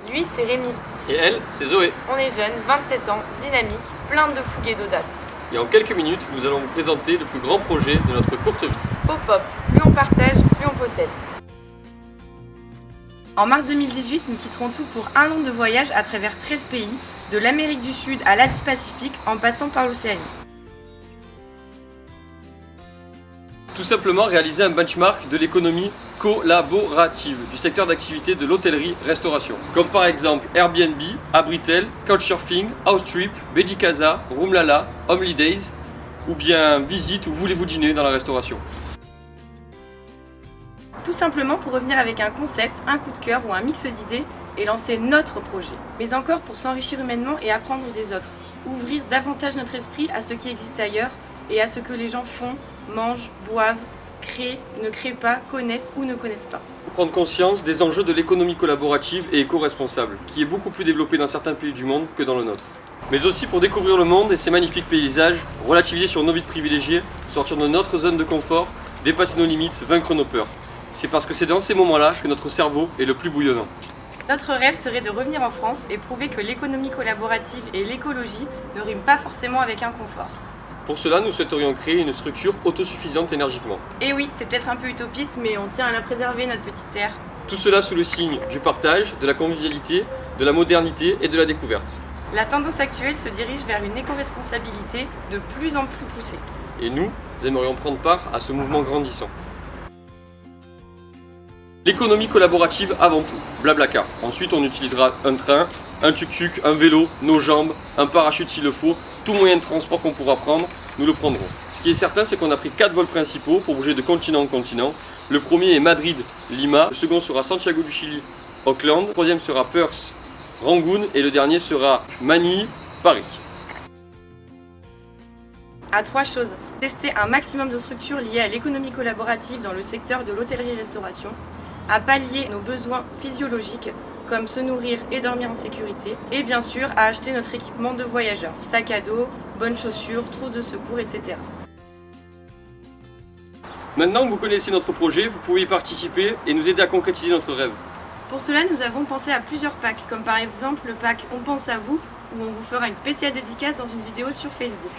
Lui, c'est Rémi. Et elle, c'est Zoé. On est jeunes, 27 ans, dynamiques, plein de fougue et d'audace. Et en quelques minutes, nous allons vous présenter le plus grand projet de notre courte vie. Pop-up, plus on partage, plus on possède. En mars 2018, nous quitterons tout pour un an de voyage à travers 13 pays, de l'Amérique du Sud à l'Asie-Pacifique en passant par l'Océanie. Tout simplement réaliser un benchmark de l'économie collaborative du secteur d'activité de l'hôtellerie-restauration. Comme par exemple Airbnb, Abritel, Couchsurfing, Housetrip, Bedicasa, Roomlala, Homely Days, ou bien Visite ou Voulez-vous dîner dans la restauration. Tout simplement pour revenir avec un concept, un coup de cœur ou un mix d'idées et lancer notre projet. Mais encore pour s'enrichir humainement et apprendre des autres. Ouvrir davantage notre esprit à ce qui existe ailleurs et à ce que les gens font, mangent, boivent, créent, ne créent pas, connaissent ou ne connaissent pas. Prendre conscience des enjeux de l'économie collaborative et éco-responsable, qui est beaucoup plus développée dans certains pays du monde que dans le nôtre. Mais aussi pour découvrir le monde et ses magnifiques paysages, relativiser sur nos vies de privilégiés, sortir de notre zone de confort, dépasser nos limites, vaincre nos peurs. C'est parce que c'est dans ces moments-là que notre cerveau est le plus bouillonnant. Notre rêve serait de revenir en France et prouver que l'économie collaborative et l'écologie ne riment pas forcément avec un confort. Pour cela, nous souhaiterions créer une structure autosuffisante énergiquement. Et oui, c'est peut-être un peu utopiste, mais on tient à la préserver, notre petite terre. Tout cela sous le signe du partage, de la convivialité, de la modernité et de la découverte. La tendance actuelle se dirige vers une éco-responsabilité de plus en plus poussée. Et nous aimerions prendre part à ce mouvement grandissant. L'économie collaborative avant tout, Blablacar. Ensuite, on utilisera un train, un tuk-tuk, un vélo, nos jambes, un parachute s'il le faut, tout moyen de transport qu'on pourra prendre, nous le prendrons. Ce qui est certain, c'est qu'on a pris 4 vols principaux pour bouger de continent en continent. Le premier est Madrid-Lima, le second sera Santiago du Chili, Auckland, le troisième sera Perth, Rangoon et le dernier sera Manille-Paris. À 3 choses. Tester un maximum de structures liées à l'économie collaborative dans le secteur de l'hôtellerie-restauration, à pallier nos besoins physiologiques comme se nourrir et dormir en sécurité, et bien sûr à acheter notre équipement de voyageurs, sac à dos, bonnes chaussures, trousses de secours, etc. Maintenant que vous connaissez notre projet, vous pouvez y participer et nous aider à concrétiser notre rêve. Pour cela, nous avons pensé à plusieurs packs, comme par exemple le pack On pense à vous, où on vous fera une spéciale dédicace dans une vidéo sur Facebook.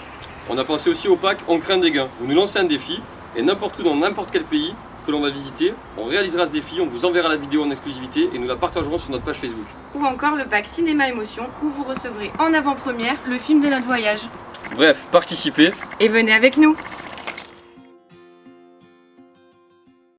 On a pensé aussi au pack On craint des gains. Vous nous lancez un défi et n'importe où dans n'importe quel pays que l'on va visiter, on réalisera ce défi, on vous enverra la vidéo en exclusivité et nous la partagerons sur notre page Facebook. Ou encore le pack Cinéma Émotion, où vous recevrez en avant-première le film de notre voyage. Bref, participez Et venez avec nous!